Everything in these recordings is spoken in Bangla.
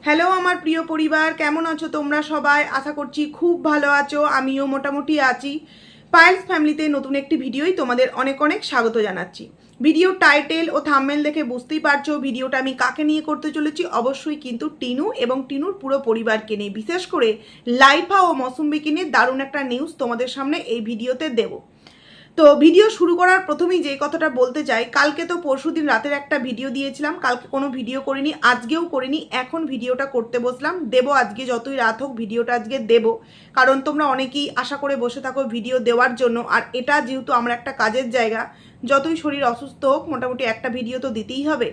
হ্যালো আমার প্রিয় পরিবার, কেমন আছো তোমরা সবাই? আশা করছি খুব ভালো আছো। আমিও মোটামুটি আছি। পায়েলস ফ্যামিলিতে নতুন একটি ভিডিওই তোমাদের অনেক অনেক স্বাগত জানাচ্ছি। ভিডিও টাইটেল ও থাম্বনেল দেখে বুঝতেই পারছো ভিডিওটা আমি কাকে নিয়ে করতে চলেছি। অবশ্যই কিন্তু টিনু এবং টিনুর পুরো পরিবারকে নিয়ে, বিশেষ করে লাইফা ও মৌসুম্বিকে নিয়ে দারুণ একটা নিউজ তোমাদের সামনে এই ভিডিওতে দেবো। তো ভিডিও শুরু করার প্রথমেই যে কথাটা বলতে চাই, কালকে তো পরশুদিন রাতের একটা ভিডিও দিয়েছিলাম, কালকে কোনো ভিডিও করিনি, আজকেও করিনি। এখন ভিডিওটা করতে বসলাম, দেবো আজকে, যতই রাত হোক ভিডিওটা আজকে দেবো। কারণ তোমরা অনেকেই আশা করে বসে থাকো ভিডিও দেওয়ার জন্য, আর এটা যেহেতু আমরা একটা কাজের জায়গা, যতই শরীর অসুস্থ হোক মোটামুটি একটা ভিডিও তো দিতেই হবে,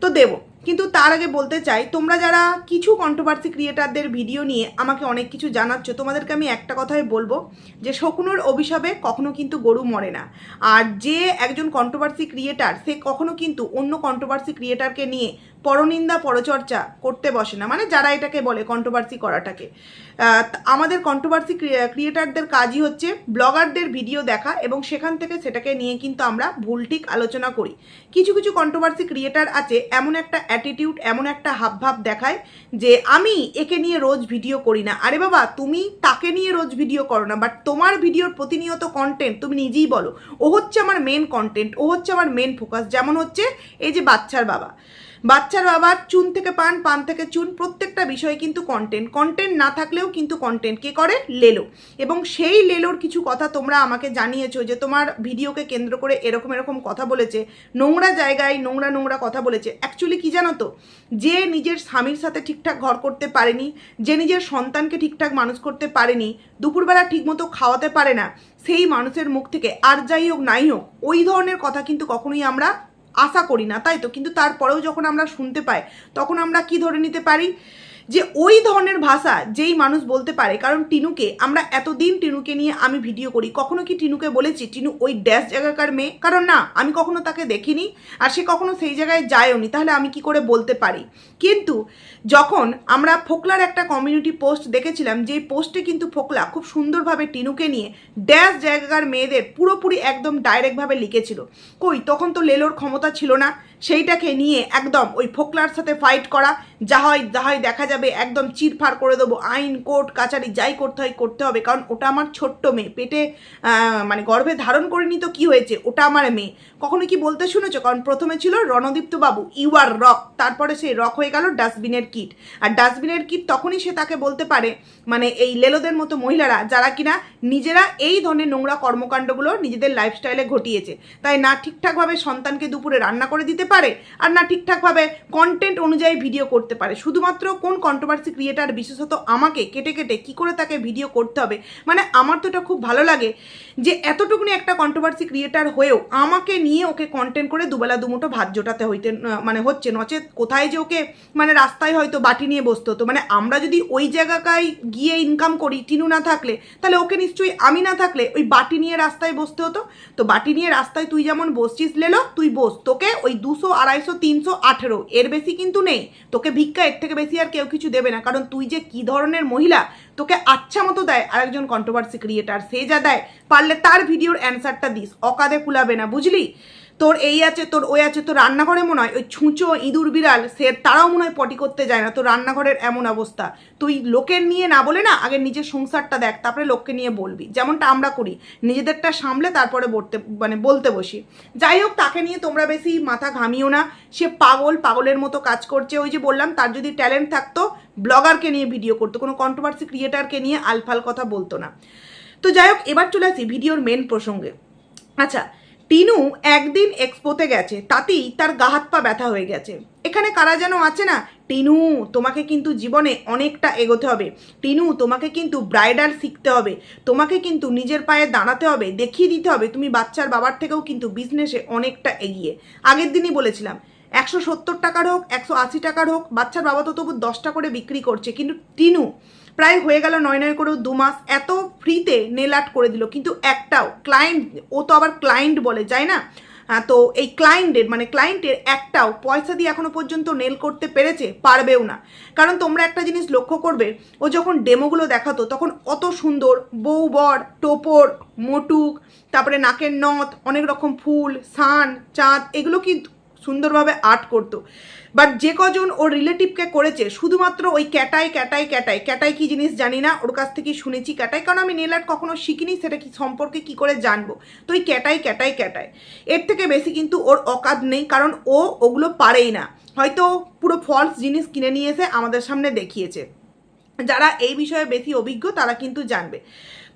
তো দেবো। কিন্তু তার আগে বলতে চাই, তোমরা যারা কিছু কন্ট্রোভার্সি ক্রিয়েটারদের ভিডিও নিয়ে আমাকে অনেক কিছু জানাচ্ছ, তোমাদেরকে আমি একটা কথাই বলবো যে শকুনের অভিশাপে কখনো কিন্তু গরু মরে না। আর যে একজন কন্ট্রোভার্সি ক্রিয়েটার, সে কখনো কিন্তু অন্য কন্ট্রোভার্সি ক্রিয়েটারকে নিয়ে পরনিন্দা পরচর্চা করতে বসে না, মানে যারা এটাকে বলে কন্ট্রোভার্সি করাটাকে। আমাদের কন্ট্রোভার্সি ক্রিয়েটারদের কাজই হচ্ছে ব্লগারদের ভিডিও দেখা এবং সেখান থেকে সেটাকে নিয়ে কিন্তু আমরা ভুল ঠিক আলোচনা করি। কিছু কিছু কন্ট্রোভার্সি ক্রিয়েটার আছে এমন একটা অ্যাটিটিউড, এমন একটা হাবভাব দেখায় যে আমি একে নিয়ে রোজ ভিডিও করি না। আরে বাবা, তুমি তাকে নিয়ে রোজ ভিডিও করো না, বাট তোমার ভিডিওর প্রতিনিয়ত কন্টেন্ট তুমি নিজেই বলো ও হচ্ছে আমার মেন কন্টেন্ট, ও হচ্ছে আমার মেন ফোকাস। যেমন হচ্ছে এই যে বাচ্চার বাবার চুন থেকে পান, পান থেকে চুন, প্রত্যেকটা বিষয়ে কিন্তু কন্টেন্ট। কন্টেন্ট না থাকলেও কিন্তু কন্টেন্ট কে করে? লেলো। এবং সেই লেলোর কিছু কথা তোমরা আমাকে জানিয়েছো যে তোমার ভিডিওকে কেন্দ্র করে এরকম এরকম কথা বলেছে, নোংরা জায়গায় নোংরা নোংরা কথা বলেছে। অ্যাকচুয়ালি কি জানো তো, যে নিজের স্বামীর সাথে ঠিকঠাক ঘর করতে পারেনি, যে নিজের সন্তানকে ঠিকঠাক মানুষ করতে পারেনি, দুপুরবেলা ঠিকমতো খাওয়াতে পারে না, সেই মানুষের মুখ থেকে আর যাই হোক নাই হোক ওই ধরনের কথা কিন্তু কখনোই আমরা আশা করি না, তাই তো? কিন্তু তারপরেও যখন আমরা শুনতে পাই তখন আমরা কি ধরে নিতে পারি যে ওই ধরনের ভাষা যেই মানুষ বলতে পারে। কারণ টিনুকে আমরা এতদিন টিনুকে নিয়ে আমি ভিডিও করি, কখনো কি টিনুকে বলেছি টিনু ওই ড্যাশ জায়গাকার মেয়ে? কারণ না, আমি কখনো তাকে দেখিনি আর সে কখনো সেই জায়গায় যায়ওনি, তাহলে আমি কি করে বলতে পারি? কিন্তু যখন আমরা ফোকলার একটা কমিউনিটি পোস্ট দেখেছিলাম, যেই পোস্টে কিন্তু ফোকলা খুব সুন্দরভাবে টিনুকে নিয়ে ড্যাশ জায়গাকার মেয়েদের পুরোপুরি একদম ডাইরেক্টভাবে লিখেছিল, কই তখন তো লেলোর ক্ষমতা ছিল না সেইটাকে নিয়ে একদম ওই ফোকলার সাথে ফাইট করা, যা হয় দেখা যাবে, একদম চিরফার করে দেবো, আইন কোর্ট কাচারি যাই করতে হয় করতে হবে, কারণ ওটা আমার ছোট্ট মেয়ে, পেটে মানে গর্ভে ধারণ করিনি তো কি হয়েছে, ওটা আমার মেয়ে। কখনো কি বলতে শুনেছো? কারণ প্রথমে ছিল রণদীপ্ত বাবু ইউ আর রক, তারপরে সেই রক হয়ে গেল ডাস্টবিনের কিট। আর ডাস্টবিনের কিট তখনই সে তাকে বলতে পারে, মানে এই লেলোদের মতো মহিলারা যারা কিনা নিজেরা এই ধরনের নোংরা কর্মকাণ্ডগুলো নিজেদের লাইফস্টাইলে ঘটিয়েছে, তাই না ঠিকঠাকভাবে সন্তানকে দুপুরে রান্না করে দিতে পারে, আর না ঠিকঠাকভাবে কন্টেন্ট অনুযায়ী ভিডিও করতে পারে। শুধুমাত্র কোন কন্ট্রোভার্সি ক্রিয়েটার বিশেষত আমাকে কেটে কেটে কি করে তাকে ভিডিও করতে হবে, মানে আমার তো এটা খুব ভালো লাগে যে এতটুকুনি একটা কন্ট্রোভার্সি ক্রিয়েটার হয়েও আমাকে নিয়ে ওকে কন্টেন্ট করে দুবেলা দুমুঠো ভাত জোটাতে মানে হচ্ছে, নচেত কোথায় যে ওকে মানে রাস্তায় হয়তো বাটি নিয়ে বসতে হতো। মানে আমরা যদি ওই জায়গায় গিয়ে ইনকাম করি, টিনু না থাকলে, তাহলে ওকে নিশ্চয়ই আমি না থাকলে ওই বাটি নিয়ে রাস্তায় বসতে হতো। তো বাটি নিয়ে রাস্তায় তুই যেমন বসছিস লেলো, তুই বস, তোকে ওই 200, 250, 300, 18 এর বেশি কিন্তু নেই, তোকে ভিক্ষা এর থেকে বেশি আর কেউ কিছু দেবে না। কারণ তুই যে কি ধরনের মহিলা, তোকে আচ্ছা মতো দেয় আরেকজন কন্ট্রোভার্সি ক্রিয়েটার, সে যা দেয় পারলে তার ভিডিওর অ্যান্সারটা দিস, অকাদে কুলাবে না, বুঝলি? তোর এই আছে, তোর ওই আছে, তোর রান্নাঘরে মনে হয় ওই ছুঁচো ইঁদুর বিড়াল সে তারাও মনে হয় পটি করতে যায় না, তোর রান্নাঘরের এমন অবস্থা। তুই লোকের নিয়ে না বলে না, আগে নিজের সংসারটা দেখ, তারপরে লোককে নিয়ে বলবি, যেমনটা আমরা করি, নিজেদেরটা সামলে তারপরে বলতে বসি। যাই হোক, তাকে নিয়ে তোমরা বেশি মাথা ঘামিও না, সে পাগলের মতো কাজ করছে। ওই যে বললাম, তার যদি ট্যালেন্ট থাকতো ব্লগারকে নিয়ে ভিডিও করতো, কোনো কন্ট্রোভার্সি ক্রিয়েটারকে নিয়ে আলফাল কথা বলতো না। তো যাই হোক, এবার চলে আসি ভিডিওর মেন প্রসঙ্গে। আচ্ছা, টিনু একদিন এক্সপোতে গেছে, তাতেই তার গা হাত পা ব্যথা হয়ে গেছে। এখানে কারা যেন আছে না, টিনু তোমাকে কিন্তু জীবনে অনেকটা এগোতে হবে, টিনু তোমাকে কিন্তু ব্রাইডাল শিখতে হবে, তোমাকে কিন্তু নিজের পায়ে দাঁড়াতে হবে, দেখিয়ে দিতে হবে তুমি বাচ্চার বাবার থেকেও কিন্তু বিজনেসে অনেকটা এগিয়ে। আগের দিনই বলেছিলাম 170 টাকার হোক, 180 টাকার হোক, বাচ্চার বাবা তো তবু 10টা করে বিক্রি করছে, কিন্তু টিনু প্রায় হয়ে গেল 9 করেও 2 মাস এত ফ্রিতে নেল আর্ট করে দিল, কিন্তু একটাও ক্লায়েন্ট, ও তো আবার ক্লায়েন্ট বলে যায় না, তো এই ক্লায়েন্টের একটাও পয়সা দিয়ে এখনো পর্যন্ত নেল করতে পেরেছে? পারবেও না। কারণ তোমরা একটা জিনিস লক্ষ্য করবে, ও যখন ডেমোগুলো দেখাতো তখন অত সুন্দর বউ বর, টোপর, মোটুক, তারপরে নাকের নথ, অনেক রকম ফুল, সান, চাঁদ, এগুলো কি সুন্দরভাবে আর্ট করতো। বাট যে কজন ওর রিলেটিভকে করেছে শুধুমাত্র ওই ক্যাটাই কি জিনিস জানি না, ওর কাছ থেকে শুনেছি ক্যাটাই, কারণ আমি নেল আর্ট কখনো শিখিনি, সেটা কি সম্পর্কে কি করে জানবো। তো ওই ক্যাটাই এর থেকে বেশি কিন্তু ওর অকাত নেই, কারণ ও ওগুলো পারেই না। হয়তো পুরো ফলস জিনিস কিনে নিয়ে এসে আমাদের সামনে দেখিয়েছে। যারা এই বিষয়ে বেশি অভিজ্ঞ তারা কিন্তু জানবে।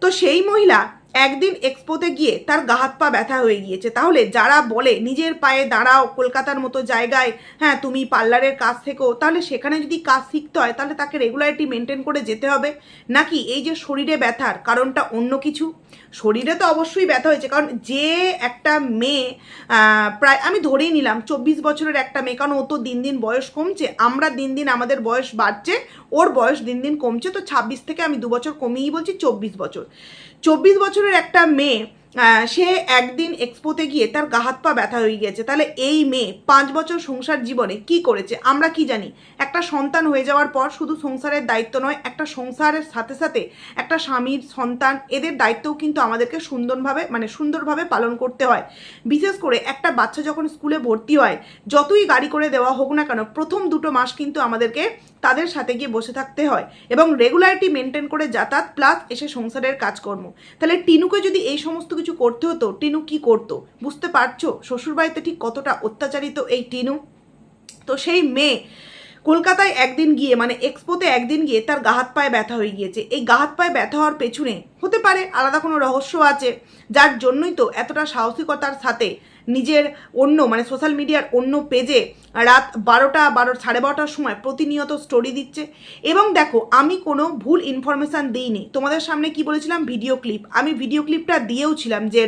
তো সেই মহিলা একদিন এক্সপোতে গিয়ে তার গা হাত পা ব্যথা হয়ে গিয়েছে। তাহলে যারা বলে নিজের পায়ে দাঁড়াও কলকাতার মতো জায়গায়, হ্যাঁ তুমি পার্লারের কাজ শেখো, তাহলে সেখানে যদি কাজ শিখতে হয় তাহলে তাকে রেগুলারিটি মেনটেন করে যেতে হবে, নাকি এই যে শরীরে ব্যথার কারণটা অন্য কিছু? শরীরে তো অবশ্যই ব্যথা হয়েছে, কারণ যে একটা মেয়ে প্রায় আমি ধরেই নিলাম 24 বছরের একটা মেয়ে, কারণ ও তো দিন দিন বয়স কমছে, আমরা দিন দিন আমাদের বয়স বাড়ছে, ওর বয়স দিন দিন কমছে, তো 26 থেকে আমি 2 বছর কমিয়েই বলছি 24 বছর। 24 বছরের একটা মেয়ে সে একদিন এক্সপোতে গিয়ে তার গা হাত পা ব্যথা হয়ে গিয়েছে। তাহলে এই মেয়ে 5 বছর সংসার জীবনে কি করেছে আমরা কি জানি? একটা সন্তান হয়ে যাওয়ার পর শুধু সংসারের দায়িত্ব নয়, একটা সংসারের সাথে সাথে একটা স্বামীর সন্তান, এদের দায়িত্বও কিন্তু আমাদেরকে সুন্দরভাবে পালন করতে হয়। বিশেষ করে একটা বাচ্চা যখন স্কুলে ভর্তি হয়, যতই গাড়ি করে দেওয়া হোক না কেন, প্রথম 2 মাস কিন্তু আমাদেরকে তাদের সাথে গিয়ে বসে থাকতে হয় এবং রেগুলারিটি মেনটেন করে যাতায়াত প্লাস এসে সংসারের কাজকর্ম। তাহলে টিনুকে যদি এই সমস্ত কিছু করতে হতো, টিনু কি করতো? বুঝতে পারছো শ্বশুরবাড়িতে ঠিক কতটা অত্যাচারিত এই টিনু। তো সেই মেয়ে কলকাতায় একদিন গিয়ে এক্সপোতে একদিন গিয়ে তার গা হাত পায়ে ব্যথা হয়ে গিয়েছে। এই গা হাত পায়ে ব্যথা হওয়ার পেছনে হতে পারে আলাদা কোনো রহস্য আছে, যার জন্যই তো এতটা সাহসিকতার সাথে নিজের অন্য সোশ্যাল মিডিয়ার অন্য পেজে রাত 12টার সময় প্রতিনিয়ত স্টোরি দিচ্ছে। এবং দেখো, আমি কোনো ভুল ইনফরমেশান দিইনি, তোমাদের সামনে কি বলেছিলাম ভিডিও ক্লিপ, আমি ভিডিও ক্লিপটা দিয়েও ছিলাম, যে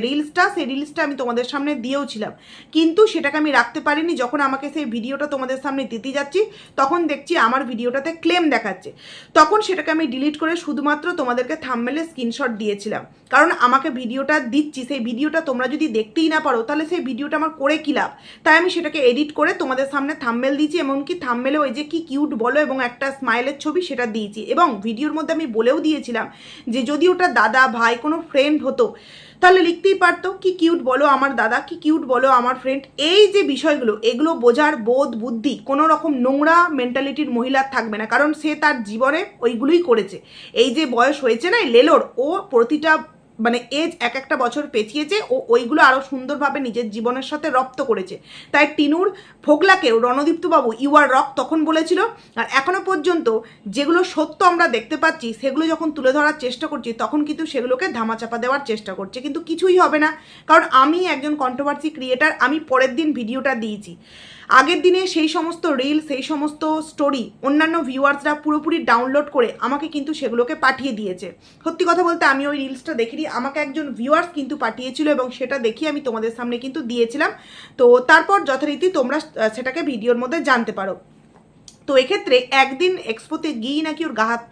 সেই রিলসটা আমি তোমাদের সামনে দিয়েও ছিলাম, কিন্তু সেটাকে আমি রাখতে পারিনি। যখন আমাকে সেই ভিডিওটা তোমাদের সামনে দিতে যাচ্ছি তখন দেখছি আমার ভিডিওটাতে ক্লেম দেখাচ্ছে, তখন সেটাকে আমি ডিলিট করে শুধুমাত্র তোমাদেরকে থাম্বনেলে স্ক্রিনশট দিয়েছিলাম। কারণ আমাকে ভিডিওটা দিচ্ছি, সেই ভিডিওটা তোমরা যদি দেখতেই না পারো তাহলে সেই ভিডিওটা আমার করে কী লাভ? তাই আমি সেটাকে এডিট করে তোমাদের সামনে থাম্বনেল দিয়েছি, এমনকি থাম্বনেলে ওই যে কি কিউট বলো এবং একটা স্মাইলের ছবি সেটা দিয়েছি। এবং ভিডিওর মধ্যে আমি বলেও দিয়েছিলাম যে যদি ওটা দাদা ভাই কোনো ফ্রেন্ড হতো তাহলে লিখতেই পারতো কি কিউট বলো আমার দাদা, কি কিউট বলো আমার ফ্রেন্ড। এই যে বিষয়গুলো, এগুলো বোঝার বোধ বুদ্ধি কোনো রকম নোংরা মেন্টালিটির মহিলার থাকবে না, কারণ সে তার জীবনে ওইগুলোই করেছে। এই যে বয়স হয়েছে না লেলোর, ও প্রতিটা এজ একটা বছর পেছিয়েছে, ও ওইগুলো আরও সুন্দরভাবে নিজের জীবনের সাথে রপ্ত করেছে। তাই টিনুর ফোকলাকেও রণদীপ্তবাবু ইউ আর রক তখন বলেছিল। আর এখনও পর্যন্ত যেগুলো সত্য আমরা দেখতে পাচ্ছি সেগুলো যখন তুলে ধরার চেষ্টা করছি তখন কিন্তু সেগুলোকে ধামাচাপা দেওয়ার চেষ্টা করছে, কিন্তু কিছুই হবে না, কারণ আমি একজন কন্ট্রোভার্সি ক্রিয়েটার। আমি পরের দিন ভিডিওটা দিয়েছি, আগের দিনে সেই সমস্ত রিল, সেই সমস্ত স্টোরি অন্যান্য ভিউয়ার্সরা পুরোপুরি ডাউনলোড করে আমাকে কিন্তু সেগুলোকে পাঠিয়ে দিয়েছে। সত্যি কথা বলতে আমি ওই রিলসটা দেখিনি, আমাকে একজন ভিউয়ার্স কিন্তু পাঠিয়েছিল এবং সেটা দেখিয়ে আমি তোমাদের সামনে কিন্তু দিয়েছিলাম। তো তারপর যথারীতি তোমরা সেটাকে ভিডিওর মধ্যে জানতে পারো। তো এক্ষেত্রে একদিন এক্সপোতে গিয়েই নাকি ওর গা হাত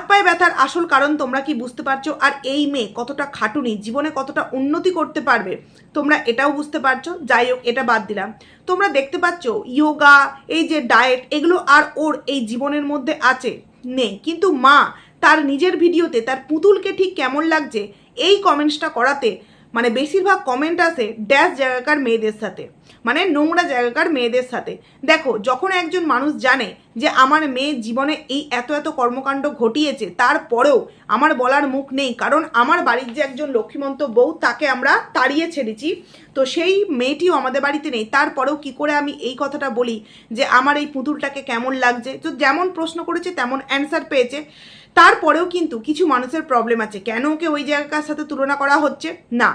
পায়ে ব্যথার আসল কারণ তোমরা কি বুঝতে পারছো? আর এই মেয়ে কতটা খাটুনি, জীবনে কতটা উন্নতি করতে পারবে তোমরা এটাও বুঝতে পারছো। যাই হোক, এটা বাদ দিলাম। তোমরা দেখতে পাচ্ছ ইয়োগা, এই যে ডায়েট, এগুলো আর ওর এই জীবনের মধ্যে আছে নেই, কিন্তু মা তার নিজের ভিডিওতে তার পুতুলকে ঠিক কেমন লাগছে এই কমেন্টসটা করাতে বেশিরভাগ কমেন্ট আসে ড্যাশ জায়গাকার মেয়েদের সাথে, নোংরা জায়গাকার মেয়েদের সাথে। দেখো, যখন একজন মানুষ জানে যে আমার মেয়ে জীবনে এই এত কর্মকাণ্ড ঘটিয়েছে, তারপরেও আমার বলার মুখ নেই, কারণ আমার বাড়ির যে একজন লক্ষ্মীমন্ত বউ তাকে আমরা তাড়িয়ে ছেড়েছি, তো সেই মেয়েটিও আমাদের বাড়িতে নেই, তারপরেও কি করে আমি এই কথাটা বলি যে আমার এই পুতুলটাকে কেমন লাগছে? তো যেমন প্রশ্ন করেছে তেমন অ্যান্সার পেয়েছে। তারপরেও কিন্তু কিছু মানুষের প্রবলেম আছে, কেন ওকে ওই জায়গার সাথে তুলনা করা হচ্ছে? না,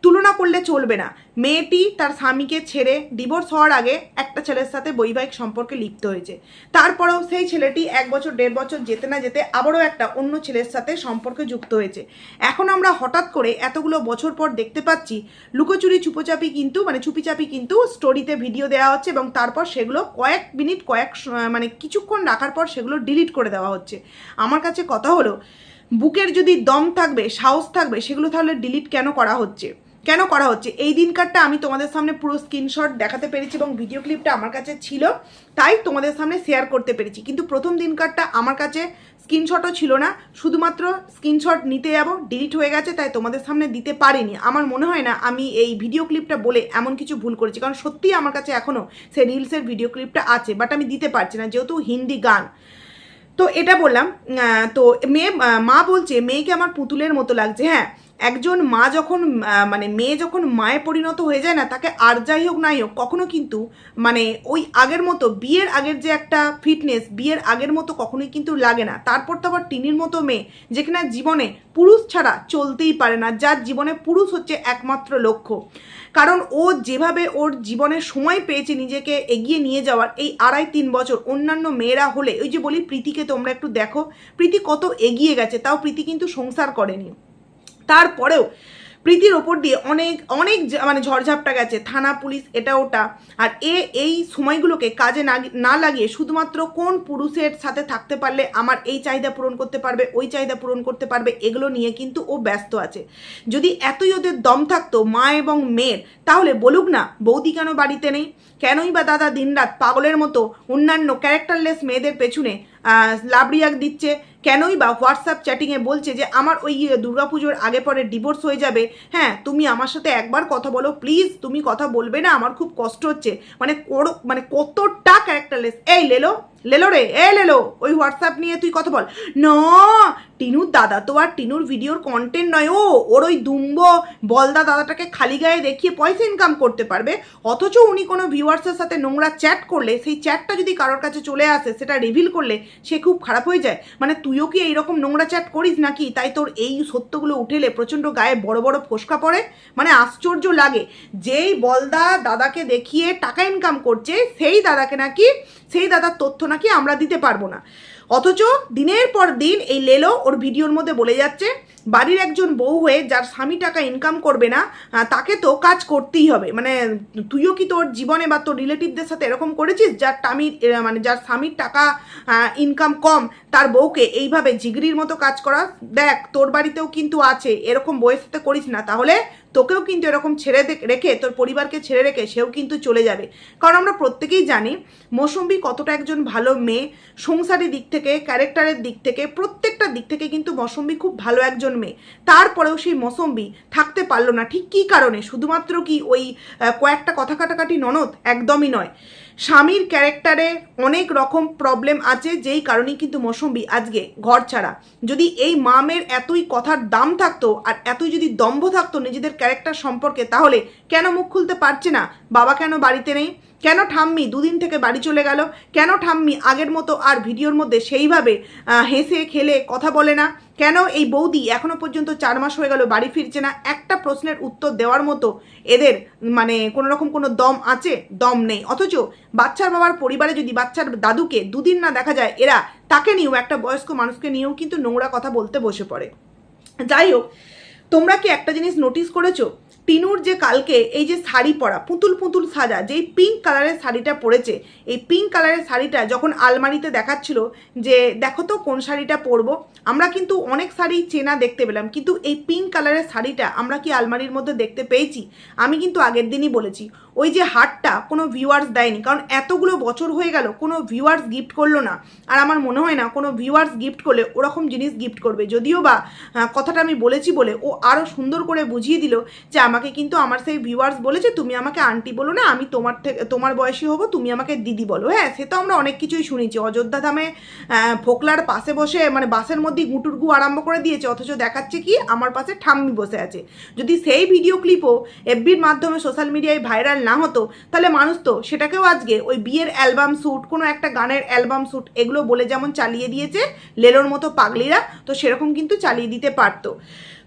তুলনা করলে চলবে না। মেয়েটি তার স্বামীকে ছেড়ে ডিভোর্স হওয়ার আগে একটা ছেলের সাথে বৈবাহিক সম্পর্কে লিপ্ত হয়েছে, তারপরেও সেই ছেলেটি 1 বছর 1.5 বছর যেতে না যেতে আবারও একটা অন্য ছেলের সাথে সম্পর্কে যুক্ত হয়েছে। এখন আমরা হঠাৎ করে এতগুলো বছর পর দেখতে পাচ্ছি লুকোচুরি চুপিচাপি কিন্তু স্টোরিতে ভিডিও দেওয়া হচ্ছে এবং তারপর সেগুলো কয়েক মিনিট কিছুক্ষণ রাখার পর সেগুলো ডিলিট করে দেওয়া হচ্ছে। আমার কাছে কথা হলো, বুকের যদি দম থাকবে, সাহস থাকবে, সেগুলো তাহলে ডিলিট কেন করা হচ্ছে? কেন করা হচ্ছে এই দিনকারটা আমি তোমাদের সামনে পুরো স্ক্রিনশট দেখাতে পেরেছি এবং ভিডিও ক্লিপটা আমার কাছে ছিল, তাই তোমাদের সামনে শেয়ার করতে পেরেছি। কিন্তু প্রথম দিনকারটা আমার কাছে স্ক্রিনশটও ছিল না, শুধুমাত্র স্ক্রিনশট নিতে যাবো, ডিলিট হয়ে গেছে, তাই তোমাদের সামনে দিতে পারিনি। আমার মনে হয় না আমি এই ভিডিও ক্লিপটা বলে এমন কিছু ভুল করেছি, কারণ সত্যিই আমার কাছে এখনও সেই রিলসের ভিডিও ক্লিপটা আছে, বাট আমি দিতে পারছি না যেহেতু হিন্দি গান। তো এটা বললাম। তো মা বলছে মেয়েকে আমার পুতুলের মতো লাগছে। হ্যাঁ, একজন মা যখন মানে মেয়ে যখন মায়ে পরিণত হয়ে যায় না, তাকে আর যাই হোক নাই হোক কখনো কিন্তু মানে ওই আগের মতো বিয়ের আগের যে একটা ফিটনেস, বিয়ের আগের মতো কখনোই কিন্তু লাগে না। তারপর তো আবার টিনির মতো মেয়ে যেখানে জীবনে পুরুষ ছাড়া চলতেই পারে না, যার জীবনে পুরুষ হচ্ছে একমাত্র লক্ষ্য। কারণ ও যেভাবে ওর জীবনে সময় পেয়েছে নিজেকে এগিয়ে নিয়ে যাওয়ার, এই 2.5-3 বছর অন্যান্য মেয়েরা হলে, ওই যে বলি প্রীতিকে তোমরা একটু দেখো, প্রীতি কত এগিয়ে গেছে, তাও প্রীতি কিন্তু সংসার করেনি, তারপরেও প্রীতির ওপর দিয়ে অনেক অনেক মানে ঝড়ঝাপটা গেছে, থানা পুলিশ এটা ওটা। আর এই সময়গুলোকে কাজে না লাগিয়ে শুধুমাত্র কোন পুরুষের সাথে থাকতে পারলে আমার এই চাহিদা পূরণ করতে পারবে, ওই চাহিদা পূরণ করতে পারবে, এগুলো নিয়ে কিন্তু ও ব্যস্ত আছে। যদি এতই ওদের দম থাকতো মা এবং মেয়ের, তাহলে বলুক না বৌদি কেন বাড়িতে নেই, কেনই বা দাদা দিনরাত পাগলের মতো অন্যান্য ক্যারেক্টারলেস মেয়েদের পেছনে লাবড়িয়াক দিচ্ছে, কেনই বা হোয়াটসঅ্যাপ চ্যাটিংয়ে বলছে যে আমার ওই দুর্গাপুজোর আগে পরে ডিভোর্স হয়ে যাবে, হ্যাঁ তুমি আমার সাথে একবার কথা বলো প্লিজ, তুমি কথা বলবে না, আমার খুব কষ্ট হচ্ছে। মানে কতটা ক্যারেক্টারলেস। এই লেলো রে, লেলো ওই হোয়াটসঅ্যাপ নিয়ে তুই কথা বল না। টিনুর দাদা তো আর টিনুর ভিডিওর কন্টেন্ট নয়, ওর ওই দুম্ব বলদা দাদাটাকে খালি গায়ে দেখিয়ে পয়সা ইনকাম করতে পারবে, অথচ উনি কোনো ভিউয়ার্সের সাথে নোংরা চ্যাট করলে সেই চ্যাটটা যদি কারোর কাছে চলে আসে, সেটা রিভিল করলে সে খুব খারাপ হয়ে যায়। মানে তুইও কি এইরকম নোংরা চ্যাট করিস নাকি, তাই তোর এই সত্যগুলো উঠেলে প্রচণ্ড গায়ে বড় বড় ফোসকা পড়ে? মানে আশ্চর্য লাগে, যেই বলদা দাদাকে দেখিয়ে টাকা ইনকাম করছে সেই দাদাকে নাকি, সেই দাদার তথ্য নাকি আমরা দিতে পারবো না। অথচ দিনের পর দিন এই লেলো ওর ভিডিওর মধ্যে বলে যাচ্ছে বাড়ির একজন বউ হয়ে যার স্বামী টাকা ইনকাম করবে না, তাকে তো কাজ করতেই হবে। মানে তুইও কি তোর জীবনে বা তোর রিলেটিভদের সাথে এরকম করেছিস, যার স্বামীর টাকা ইনকাম কম তার বউকে এইভাবে জিগরির মতো কাজ করা? দেখ তোর বাড়িতেও কিন্তু আছে, এরকম বউয়ের সাথে করিস না, তাহলে তোকেও কিন্তু এরকম ছেড়ে রেখে, তোর পরিবারকে ছেড়ে রেখে সেও কিন্তু চলে যাবে। কারণ আমরা প্রত্যেকেই জানি মৌসুমী কতটা একজন ভালো মেয়ে, সংসারের দিক থেকে, ক্যারেক্টারের দিক থেকে, প্রত্যেকটা দিক থেকে কিন্তু মৌসুমী খুব ভালো একজন মেয়ে। তারপরেও সেই মৌসুমী থাকতে পারলো না, ঠিক কী কারণে? শুধুমাত্র কি ওই কয়েকটা কথা কাটাকাটি ননদ? একদমই নয়। স্বামীর ক্যারেক্টারে অনেক রকম প্রবলেম আছে, যেই কারণেই কিন্তু মৌসুমী আজকে ঘর ছাড়া। যদি এই মামের এতই কথার দাম থাকতো আর এতই যদি দম্ভ থাকতো নিজেদের ক্যারেক্টার সম্পর্কে, তাহলে কেন মুখ খুলতে পারছে না? বাবা কেন বাড়িতে নেই? কেন ঠাম্মি দুদিন থেকে বাড়ি চলে গেল? কেন ঠাম্মি আগের মতো আর ভিডিওর মধ্যে সেইভাবে হেসে খেলে কথা বলে না? কেন এই বৌদি এখনো পর্যন্ত 4 মাস হয়ে গেল বাড়ি ফিরছে না? একটা প্রশ্নের উত্তর দেওয়ার মতো এদের মানে কোনো রকম কোনো দম আছে? দম নেই। অথচ বাচ্চার বাবার পরিবারে যদি বাচ্চার দাদুকে 2 দিন না দেখা যায়, এরা তাকে নিয়েও, একটা বয়স্ক মানুষকে নিয়েও কিন্তু নোংরা কথা বলতে বসে পড়ে। যাই হোক, তোমরা কি একটা জিনিস নোটিস করেছো? টিনুর যে কালকে এই যে শাড়ি পরা, পুতুল পুতুল সাজা, যেই পিঙ্ক কালারের শাড়িটা পরেছে, এই পিঙ্ক কালারের শাড়িটা যখন আলমারিতে দেখাচ্ছিল যে দেখো তো কোন শাড়িটা পরবো, আমরা কিন্তু অনেক শাড়ি চেনা দেখতে পেলাম, কিন্তু এই পিঙ্ক কালারের শাড়িটা আমরা কি আলমারির মধ্যে দেখতে পেয়েছি? আমি কিন্তু আগের দিনই বলেছি ওই যে হারটা কোনো ভিউয়ার্স দেয়নি, কারণ এতগুলো বছর হয়ে গেল কোনো ভিউয়ার্স গিফট করলো না। আর আমার মনে হয় না কোনো ভিউয়ার্স গিফট করলে ওরকম জিনিস গিফট করবে, যদিও বা কথাটা আমি বলেছি বলে ও আরও সুন্দর করে বুঝিয়ে দিল যে আমাকে কিন্তু আমার সেই ভিউয়ার্স বলেছে তুমি আমাকে আন্টি বলো না, আমি তোমার বয়সী হব, তুমি আমাকে দিদি বলো। হ্যাঁ, সে তো আমরা অনেক কিছুই শুনেছি, অযোধ্যা ধামে ফোকলার পাশে বসে মানে বাসের মধ্যে গুটুরগু আরম্ভ করে দিয়েছে, অথচ দেখাচ্ছে কি আমার পাশে ঠাম্মি বসে আছে। যদি সেই ভিডিও ক্লিপও এফবির মাধ্যমে সোশ্যাল মিডিয়ায় ভাইরাল না হতো, তাহলে মানুষ তো সেটাকেও আজকে ওই বিয়ের অ্যালবাম শ্যুট, কোনো একটা গানের অ্যালবাম শ্যুট এগুলো বলে যেমন চালিয়ে দিয়েছে লেলোর মতো পাগলিরা, তো সেরকম কিন্তু চালিয়ে দিতে পারতো।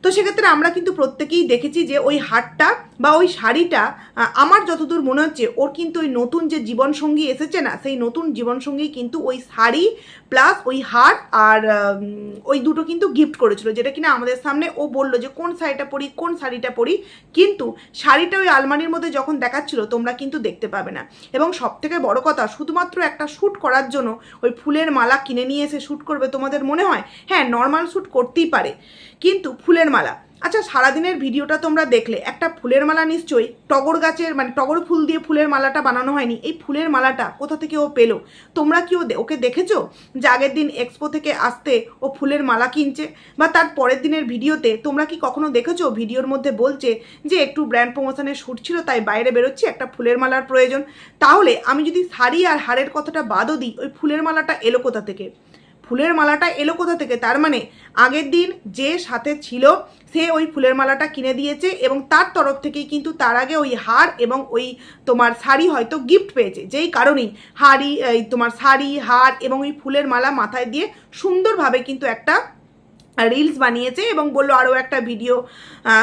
তো সেক্ষেত্রে আমরা কিন্তু প্রত্যেকেই দেখেছি যে ওই হারটা বা ওই শাড়িটা, আমার যতদূর মনে হচ্ছে ওর কিন্তু ওই নতুন যে জীবনসঙ্গী এসেছে না, সেই নতুন জীবনসঙ্গী কিন্তু ওই শাড়ি প্লাস ওই হার আর ওই দুটো কিন্তু গিফট করেছিল, যেটা কিনা আমাদের সামনে ও বললো যে কোন শাড়িটা পরি, কোন শাড়িটা পরি, কিন্তু শাড়িটা ওই আলমারির মধ্যে যখন দেখাচ্ছিল তোমরা কিন্তু দেখতে পাবে না। এবং সবথেকে বড় কথা, শুধুমাত্র একটা শ্যুট করার জন্য ওই ফুলের মালা কিনে নিয়ে এসে শ্যুট করবে তোমাদের মনে হয়? হ্যাঁ, নর্মাল শ্যুট করতেই পারে, কিন্তু ফুলের মালা। আচ্ছা, সারাদিনের ভিডিওটা তোমরা দেখলে একটা ফুলের মালা নিশ্চয়ই টগর গাছের মানে টগর ফুল দিয়ে ফুলের মালাটা বানানো হয়নি। এই ফুলের মালাটা কোথা থেকে ও পেলো? তোমরা কি ওকে দেখেছো যে আগের দিন এক্সপো থেকে আসতে ও ফুলের মালা কিনছে? বা তার পরের দিনের ভিডিওতে তোমরা কি কখনো দেখেছো ভিডিওর মধ্যে বলছে যে একটু ব্র্যান্ড প্রমোশনের শ্যুট ছিল তাই বাইরে বেরোচ্ছি, একটা ফুলের মালার প্রয়োজন? তাহলে আমি যদি শাড়ি আর হারের কথাটা বাদও দিই, ওই ফুলের মালাটা এলো কোথা থেকে? ফুলের মালাটা এলো কোথা থেকে? তার মানে আগের দিন যে সাথে ছিল সে ওই ফুলের মালাটা কিনে দিয়েছে এবং তার তরফ থেকেই কিন্তু তার আগে ওই হার এবং ওই তোমার শাড়ি হয়তো গিফট পেয়েছে, যেই কারণেই তোমার শাড়ি, হার এবং ওই ফুলের মালা মাথায় দিয়ে সুন্দরভাবে কিন্তু একটা রিলস বানিয়েছে এবং বললো আরও একটা ভিডিও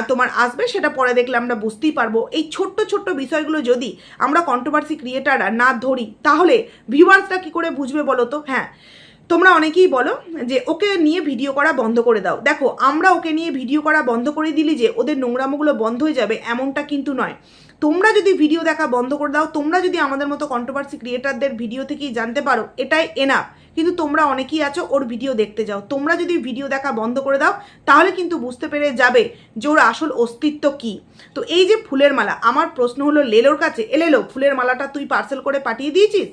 তোমার আসবে, সেটা পরে দেখলে আমরা বুঝতেই পারবো। এই ছোট্ট ছোট্ট বিষয়গুলো যদি আমরা কন্ট্রোভার্সি ক্রিয়েটাররা না ধরি তাহলে ভিউয়ার্সরা কী করে বুঝবে বলো তো? হ্যাঁ, তোমরা অনেকেই বলো যে ওকে নিয়ে ভিডিও করা বন্ধ করে দাও। দেখো, আমরা ওকে নিয়ে ভিডিও করা বন্ধ করে দিলি যে ওদের নোংরামোগুলো বন্ধ হয়ে যাবে এমনটা কিন্তু নয়। তোমরা যদি ভিডিও দেখা বন্ধ করে দাও, তোমরা যদি আমাদের মতো কন্ট্রোভার্সি ক্রিয়েটারদের ভিডিও থেকেই জানতে পারো, এটাই এনাফ। কিন্তু তোমরা অনেকেই আছো ওর ভিডিও দেখতে যাও। তোমরা যদি ভিডিও দেখা বন্ধ করে দাও তাহলে কিন্তু বুঝতে পেরে যাবে যে ওর আসল অস্তিত্ব কি। তো এই যে ফুলের মালা, আমার প্রশ্ন হলো লেলোর কাছে, এলেলো ফুলের মালাটা তুই পার্সেল করে পাঠিয়ে দিয়েছিস?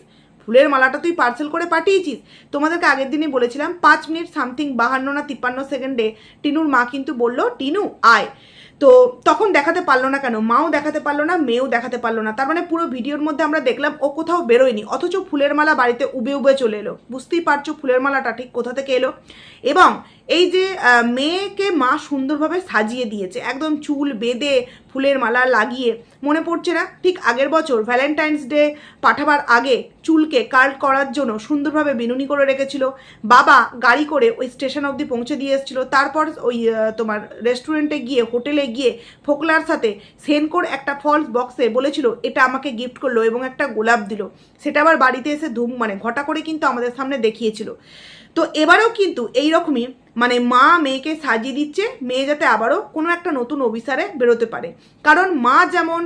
ফুলের মালাটা তুই পার্সেল করে পাঠিয়েছিস? তোমাদেরকে আগের দিনই বলেছিলাম 5 মিনিট সামথিং 52 না 53 সেকেন্ডে টিনুর মা কিন্তু বলল টিনু আয়। তো তখন দেখাতে পারলো না কেন? মাও দেখাতে পারলো না, মেয়েও দেখাতে পারলো না। তার মানে পুরো ভিডিওর মধ্যে আমরা দেখলাম ও কোথাও বেরোয়নি, অথচ ফুলের মালা বাড়িতে উবে উবে চলে এলো। বুঝতেই পারছো ফুলের মালাটা ঠিক কোথা থেকে এলো। এবং এই যে মেয়েকে মা সুন্দরভাবে সাজিয়ে দিয়েছে, একদম চুল বেঁধে ফুলের মালা লাগিয়ে, মনে পড়ছে না ঠিক আগের বছর ভ্যালেন্টাইন্স ডে পাঠাবার আগে চুলকে কার্ল করার জন্য সুন্দরভাবে বিনুনি করে রেখেছিল, বাবা গাড়ি করে ওই স্টেশন অবধি পৌঁছে দিয়ে এসেছিলো, তারপর ওই তোমার রেস্টুরেন্টে গিয়ে হোটেলে গিয়ে ফোকলার সাথে সেনকোর একটা ফলস বক্সে বলেছিল এটা আমাকে গিফট করলো এবং একটা গোলাপ দিল, সেটা আবার বাড়িতে এসে মানে ঘটা করে কিন্তু আমাদের সামনে দেখিয়েছিল। তো এবারেও কিন্তু এইরকমই মানে মা মেয়েকে সাজিয়ে দিচ্ছে, মেয়ে যাতে আবারও কোনো একটা নতুন অভিসারে বেরোতে পারে। কারণ মা যেমন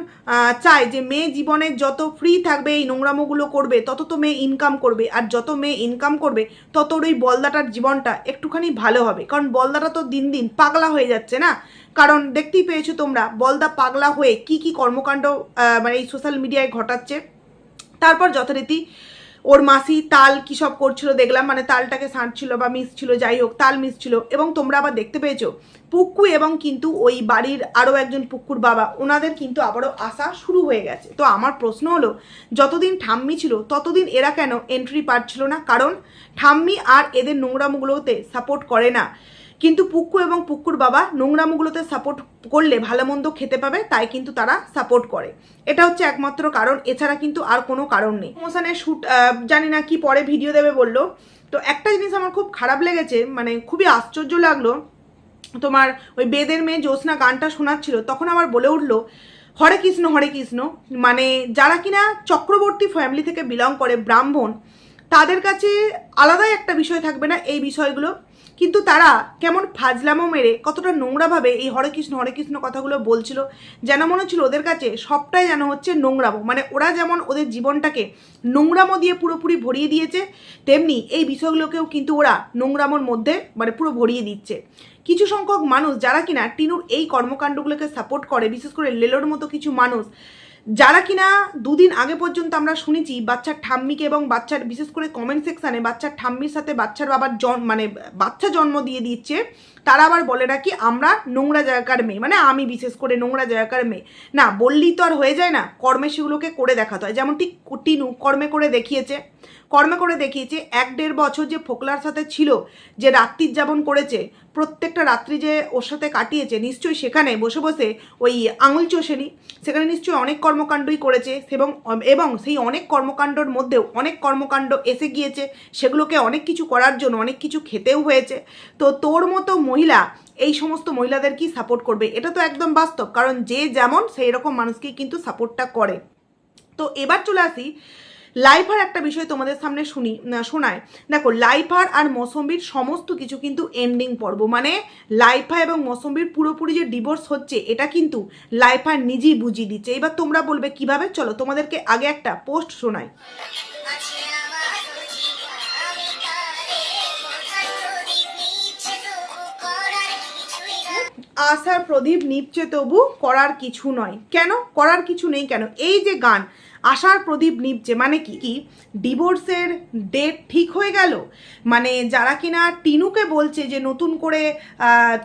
চায় যে মেয়ে জীবনে যত ফ্রি থাকবে, এই নোংরামোগুলো করবে, তত তো মেয়ে ইনকাম করবে, আর যত মেয়ে ইনকাম করবে তত ওই বলদাটার জীবনটা একটুখানি ভালো হবে। কারণ বলদাটা তো দিন দিন পাগলা হয়ে যাচ্ছে না? কারণ দেখতেই পেয়েছো তোমরা বলদা পাগলা হয়ে কি কি কর্মকাণ্ড মানে এই সোশ্যাল মিডিয়ায় ঘটাচ্ছে। তারপর যথারীতি ওর মাসি তাল কী সব করছিল দেখলাম, মানে তালটাকে ছাঁটছিল বা মিশছিল, যাই হোক তাল মিশছিল। এবং তোমরা আবার দেখতে পেয়েছো পুক্কু এবং কিন্তু ওই বাড়ির আরও একজন পুক্কুর বাবা, ওনাদের কিন্তু আবারও আসা শুরু হয়ে গেছে। তো আমার প্রশ্ন হলো, যতদিন ঠাম্মি ছিল ততদিন এরা কেন এন্ট্রি পাচ্ছিল না? কারণ ঠাম্মি আর এদের নোংরামগুলোতে সাপোর্ট করে না, কিন্তু পুক্কু এবং পুক্কুর বাবা নোংরামগুলোতে সাপোর্ট করলে ভালো মন্দ খেতে পাবে, তাই কিন্তু তারা সাপোর্ট করে। এটা হচ্ছে একমাত্র কারণ, এছাড়া কিন্তু আর কোনো কারণ নেই। প্রমোশনের শ্যুট জানি না কি পরে ভিডিও দেবে বললো। তো একটা জিনিস আমার খুব খারাপ লেগেছে, মানে খুবই আশ্চর্য লাগলো, তোমার ওই বেদের মেয়ে জ্যোৎস্না গানটা শোনাচ্ছিল, তখন আবার বলে উঠলো হরে কৃষ্ণ হরে কৃষ্ণ। মানে যারা কিনা চক্রবর্তী ফ্যামিলি থেকে বিলং করে, ব্রাহ্মণ, তাদের কাছে আলাদাই একটা বিষয় থাকবে না এই বিষয়গুলো? কিন্তু তারা কেমন ফাজলামো মেরে কতটা নোংরাভাবে এই হরে কৃষ্ণ কথাগুলো বলছিল, যেন মনে হচ্ছিল ওদের কাছে সবটাই যেন হচ্ছে নোংরামো। মানে ওরা যেমন ওদের জীবনটাকে নোংরামো দিয়ে পুরোপুরি ভরিয়ে দিয়েছে, তেমনি এই বিষয়গুলোকেও কিন্তু ওরা নোংরামোর মধ্যে মানে পুরো ভরিয়ে দিচ্ছে। কিছু সংখ্যক মানুষ যারা কিনা টিনুর এই কর্মকাণ্ডগুলোকে সাপোর্ট করে, বিশেষ করে লেলোর মতো কিছু মানুষ, যারা কিনা দুদিন আগে পর্যন্ত আমরা শুনেছি বাচ্চার ঠাম্মিকে এবং বাচ্চার বিশেষ করে কমেন্ট সেকশানে বাচ্চার ঠাম্মির সাথে বাচ্চার বাবার মানে বাচ্চা জন্ম দিয়ে দিচ্ছে, তারা আবার বলে নাকি আমরা নোংরা জায়গার মেয়ে, মানে আমি বিশেষ করে নোংরা জায়গার মেয়ে। না বললেই তো আর হয়ে যায় না, কর্মে সেগুলোকে করে দেখাতে হয়। যেমন ঠিক টিনু কর্মে করে দেখিয়েছে, 1-1.5 বছর যে ফোকলার সাথে ছিল, যে রাত্রির যাপন করেছে, প্রত্যেকটা রাত্রি যে ওর সাথে কাটিয়েছে, নিশ্চয়ই সেখানে বসে বসে ওই আঙুল চষেনি, সেখানে নিশ্চয়ই অনেক কর্মকাণ্ডই করেছে। এবং সেই অনেক কর্মকাণ্ডর মধ্যেও অনেক কর্মকাণ্ড এসে গিয়েছে, সেগুলোকে অনেক কিছু করার জন্য অনেক কিছু খেতেও হয়েছে। তো তোর মতো মহিলা এই সমস্ত মহিলাদের কি সাপোর্ট করবে? এটা তো একদম বাস্তব, কারণ যে যেমন সেই রকম মানুষকেই কিন্তু সাপোর্টটা করে। তো এবার চলে আসি লাইফার একটা বিষয় তোমাদের সামনে শোনায়। দেখো, লাইফার আর মৌসম্বির সমস্ত কিছু কিন্তু এন্ডিং পর্ব, মানে লাইফা এবং মৌসম্বির পুরোপুরি যে ডিভোর্স হচ্ছে এটা কিন্তু লাইফা নিজেই বুঝিয়ে দিচ্ছে। এবার তোমরা বলবে কিভাবে, চলো তোমাদেরকে আগে একটা পোস্ট শোনাই। আশার প্রদীপ নিপছে তবু করার কিছু নয়। কেন করার কিছু নেই কেন? এই যে গান আশার প্রদীপ নিপছে মানে কি কি ডিভোর্সের ডেট ঠিক হয়ে গেল? মানে যারা কিনা টিনুকে বলছে যে নতুন করে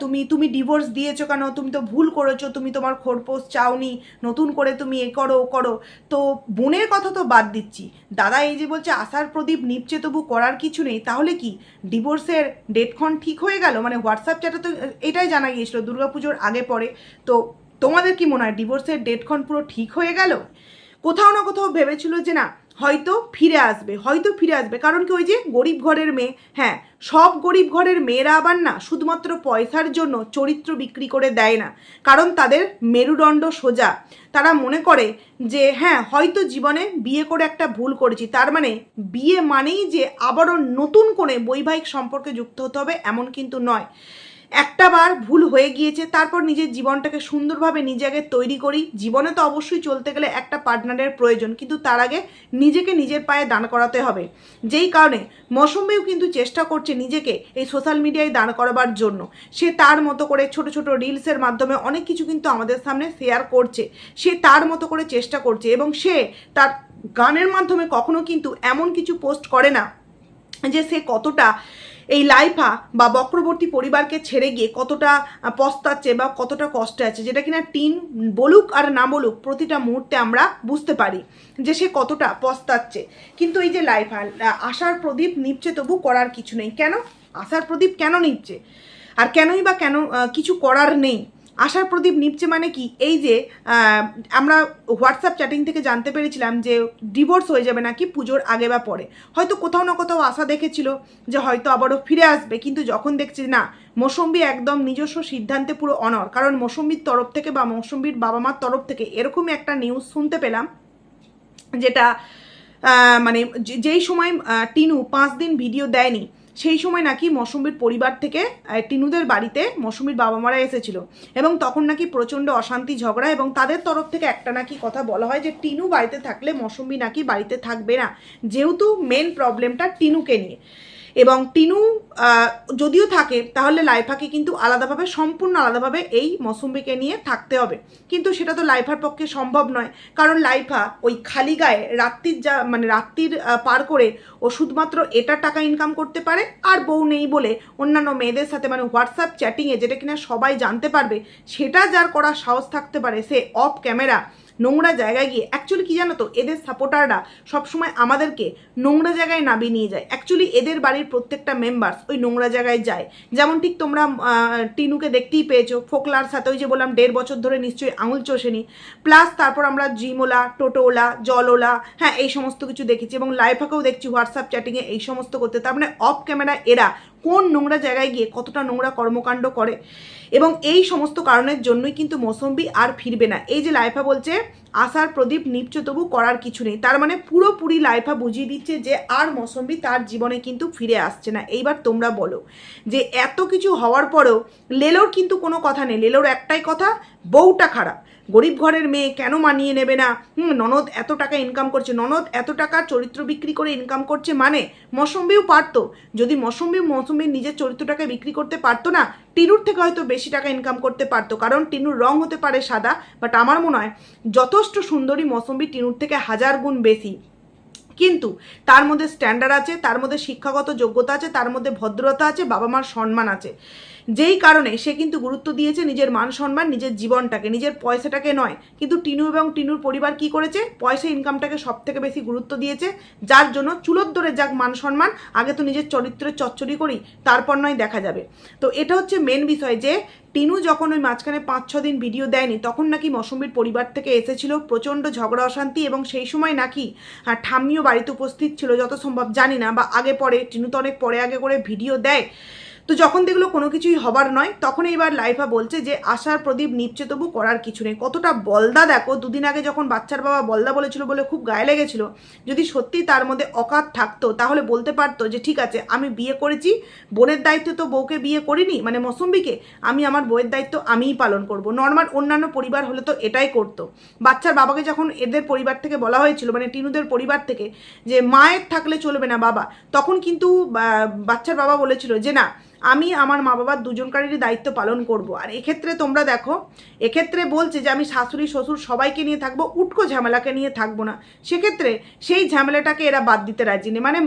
তুমি তুমি ডিভোর্স দিয়েছো কেন, তুমি তো ভুল করেছো, তুমি তোমার খোরপোশ চাওনি, নতুন করে তুমি এ করো ও করো। তো বোনের কথা তো বাদ দিচ্ছি, দাদা এই যে বলছে আশার প্রদীপ নিপছে তবু করার কিছু নেই, তাহলে কি ডিভোর্সের ডেটক্ষণ ঠিক হয়ে গেল? মানে হোয়াটসঅ্যাপ চ্যাটে তো এটাই জানা গিয়েছিল দুর্গাপুজোর আগে পরে। তো তোমাদের কি মনে হয় ডিভোর্সের ডেটক্ষণ পুরো ঠিক হয়ে গেল? কোথাও না কোথাও ভেবেছিল যে না হয়তো ফিরে আসবে, হয়তো ফিরে আসবে, কারণ কি ওই যে গরিব ঘরের মেয়ে, হ্যাঁ সব গরিব ঘরের মেয়েরা আবার না শুধুমাত্র পয়সার জন্য চরিত্র বিক্রি করে দেয় না, কারণ তাদের মেরুদণ্ড সোজা। তারা মনে করে যে হ্যাঁ হয়তো জীবনে বিয়ে করে একটা ভুল করেছি, তার মানে বিয়ে মানেই যে আবারও নতুন করে বৈবাহিক সম্পর্কে যুক্ত হতে হবে এমন কিন্তু নয়। একটা বার ভুল হয়ে গিয়েছে, তারপর নিজের জীবনটাকে সুন্দরভাবে নিজে আগে তৈরি করি। জীবনে তো অবশ্যই চলতে গেলে একটা পার্টনারের প্রয়োজন, কিন্তু তার আগে নিজেকে নিজের পায়ে দাঁড় করাতে হবে। যেই কারণে মৌসুমীও কিন্তু চেষ্টা করছে নিজেকে এই সোশ্যাল মিডিয়ায় দাঁড় করাবার জন্য। সে তার মতো করে ছোট ছোট রিলসের মাধ্যমে অনেক কিছু কিন্তু আমাদের সামনে শেয়ার করছে, সে তার মতো করে চেষ্টা করছে, এবং সে তার গানের মাধ্যমে কখনো কিন্তু এমন কিছু পোস্ট করে না যে সে কতটা এই লাইফা বা বক্রবর্তী পরিবারকে ছেড়ে গিয়ে কতটা পস্তাচ্ছে বা কতটা কষ্টে আছে, যেটা কিনা টিন বলুক আর না বলুক প্রতিটা মুহূর্তে আমরা বুঝতে পারি যে সে কতটা পস্তাচ্ছে। কিন্তু এই যে লাইফা আশার প্রদীপ নিপছে তবু করার কিছু নেই। কেন আশার প্রদীপ কেন নিপছে? আর কেনই বা কেন কিছু করার নেই? আশার প্রদীপ নিপছে মানে কি, এই যে আমরা হোয়াটসঅ্যাপ চ্যাটিং থেকে জানতে পেরেছিলাম যে ডিভোর্স হয়ে যাবে নাকি পুজোর আগে বা পরে। হয়তো কোথাও না কোথাও আশা দেখেছিল যে হয়তো আবারও ফিরে আসবে, কিন্তু যখন দেখছি না মৌসুমী একদম নিজস্ব সিদ্ধান্তে পুরো অনড়, কারণ মৌসুমীর তরফ থেকে বা মৌসুমীর বাবা মার তরফ থেকে এরকমই একটা নিউজ শুনতে পেলাম, যেটা মানে যেই সময় টিনু 5 দিন ভিডিও দেয়নি সেই সময় নাকি মৌসুমীর পরিবার থেকে টিনুদের বাড়িতে মৌসুমীর বাবা মারা এসেছিল, এবং তখন নাকি প্রচণ্ড অশান্তি ঝগড়া, এবং তাদের তরফ থেকে একটা নাকি কথা বলা হয় যে টিনু বাড়িতে থাকলে মৌসুমী নাকি বাড়িতে থাকবে না, যেহেতু মেন প্রবলেমটা টিনুকে নিয়ে। এবং টিনু যদিও থাকে তাহলে লাইফাকে কিন্তু আলাদাভাবে সম্পূর্ণ আলাদাভাবে এই মৌসুমীকে নিয়ে থাকতে হবে, কিন্তু সেটা তো লাইফার পক্ষে সম্ভব নয়, কারণ লাইফা ওই খালি গায়ে রাত্রির রাত্রির পার করে ও শুধুমাত্র এটা টাকা ইনকাম করতে পারে, আর বউ নেই বলে অন্যান্য মেয়েদের সাথে হোয়াটসঅ্যাপ চ্যাটিংয়ে যেটা কিনা সবাই জানতে পারবে, সেটা যার করার সাহস থাকতে পারে সে অফ ক্যামেরা নোংরা জায়গায় গিয়ে, অ্যাকচুয়ালি কি জানো তো এদের সাপোর্টাররা সবসময় আমাদেরকে নোংরা জায়গায় নামিয়ে নিয়ে যায়। অ্যাকচুয়ালি এদের বাড়ির প্রত্যেকটা মেম্বার্স ওই নোংরা জায়গায় যায়, যেমন ঠিক তোমরা টিনুকে দেখতেই পেয়েছো ফোকলার সাথে, ওই যে বললাম 1.5 বছর ধরে নিশ্চয়ই আঙুল চষেনি, প্লাস তারপর আমরা জিমওলা, টোটোওলা, জলওলা, হ্যাঁ এই সমস্ত কিছু দেখেছি, এবং লাইফাকেও দেখছি হোয়াটসঅ্যাপ চ্যাটিংয়ে এই সমস্ত করতে। তার মানে অফ ক্যামেরা এরা কোন নোংরা জায়গায় গিয়ে কতটা নোংরা কর্মকাণ্ড করে, এবং এই সমস্ত কারণের জন্যই কিন্তু মৌসুমী আর ফিরবে না। এই যে লাইফা বলছে আশার প্রদীপ নিপছে তবু করার কিছু নেই, তার মানে পুরোপুরি লাইফা বুঝিয়ে দিচ্ছে যে আর মৌসুমী তার জীবনে কিন্তু ফিরে আসছে না। এইবার তোমরা বলো যে এত কিছু হওয়ার পরেও লেলোর কিন্তু কোনো কথা নেই, লেলোর একটাই কথা, বউটা খারাপ, গরিব ঘরের মেয়ে কেন মানিয়ে নেবে না, ননদ এত টাকা ইনকাম করছে, ননদ এত টাকা চরিত্র বিক্রি করে ইনকাম করছে, মানে মৌসুমীও পারতো, যদি মৌসুমীর নিজের চরিত্রটাকে বিক্রি করতে পারতো না, টিনুর থেকে হয়তো বেশি টাকা ইনকাম করতে পারতো, কারণ টিনুর রং হতে পারে সাদা, বাট আমার মনে হয় যথেষ্ট সুন্দরী মৌসুমী টিনুর থেকে 1000 গুণ বেশি, কিন্তু তার মধ্যে স্ট্যান্ডার্ড আছে, তার মধ্যে শিক্ষাগত যোগ্যতা আছে, তার মধ্যে ভদ্রতা আছে, বাবা মার সম্মান আছে, যেই কারণে সে কিন্তু গুরুত্ব দিয়েছে নিজের মান সম্মান, নিজের জীবনটাকে, নিজের পয়সাটাকে নয়। কিন্তু টিনু এবং টিনুর পরিবার কি করেছে, পয়সা ইনকামটাকে সব থেকে বেশি গুরুত্ব দিয়েছে, যার জন্য চুলোর দরে যাক মান সম্মান, আগে তো নিজের চরিত্রের চচ্চড়ি করি তারপর নয় দেখা যাবে। তো এটা হচ্ছে মেন বিষয়, যে টিনু যখন ওই মাঝখানে 5-6 দিন ভিডিও দেয়নি তখন নাকি মৌসুমীর পরিবার থেকে এসেছিল প্রচণ্ড ঝগড়া অশান্তি, এবং সেই সময় নাকি ঠাম্মিও বাড়িতে উপস্থিত ছিল যত সম্ভব, জানি না বা আগে পরে, টিনু তো অনেক পরে আগে করে ভিডিও দেয়। তো যখন দেখলো কোনো কিছুই হবার নয়, তখন এইবার লাইফা বলছে যে আশার প্রদীপ নিপছে তবু করার কিছু নেই। কতটা বলদা দেখো, দুদিন আগে যখন বাচ্চার বাবা বলদা বলেছিল বলে খুব গায়ে লেগেছিল, যদি সত্যি তার মধ্যে অকাত থাকতো তাহলে বলতে পারতো যে ঠিক আছে আমি বিয়ে করেছি, বোনের দায়িত্ব তো বউকে বিয়ে করিনি, মানে মৌসুমীকে, আমি আমার বউয়ের দায়িত্ব আমিই পালন করব। নর্মাল অন্যান্য পরিবার হলে তো এটাই করতো। বাচ্চার বাবাকে যখন এদের পরিবার থেকে বলা হয়েছিল, মানে টিনুদের পরিবার থেকে, যে মায়ের থাকলে চলবে না বাবা, তখন কিন্তু বাচ্চার বাবা বলেছিল যে না আমি আমার মা বাবার দুজনকারেরই দায়িত্ব পালন করব। আর এক্ষেত্রে তোমরা দেখো, এক্ষেত্রে বলছে যে আমি শাশুড়ি শ্বশুর সবাইকে নিয়ে থাকবো, উটকো ঝামেলাকে নিয়ে থাকবো না। সেক্ষেত্রে সেই ঝামেলাটাকে এরা বাদ দিতে রাজি নেই, মানে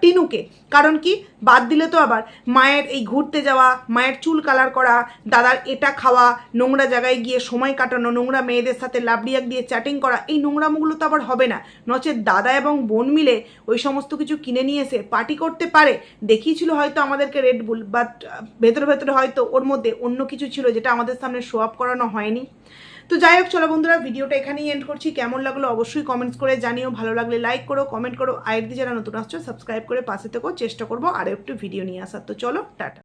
টিনুকে। কারণ কি, বাদ দিলে তো আবার মায়ের এই ঘুরতে যাওয়া, মায়ের চুল কালার করা, দাদার এটা খাওয়া, নোংরা জায়গায় গিয়ে সময় কাটানো, নোংরা মেয়েদের সাথে লাবড়িয়াক দিয়ে চ্যাটিং করা, এই নোংরামগুলো তো আবার হবে না। নচেৎ দাদা এবং বোন মিলে ওই সমস্ত কিছু কিনে নিয়ে এসে পার্টি করতে পারে। দেখিয়েছিল হয়তো আমাদেরকে রেড বুল, বাট ভেতরে ভেতরে হয়তো ওর মধ্যে অন্য কিছু ছিল যেটা আমাদের সামনে শো আপ করানো হয়নি। তো যাই হোক, চলো বন্ধুরা, ভিডিওটা এখানেই এন্ড করছি। কেমন লাগলো অবশ্যই কমেন্টস করে জানিও, ভালো লাগলে লাইক করো, কমেন্ট করো, আইডি যারা নতুন আসছো সাবস্ক্রাইব করে পাশে থেকেও চেষ্টা করবো আরও একটু ভিডিও নিয়ে আসার। তো চলো, টাটা।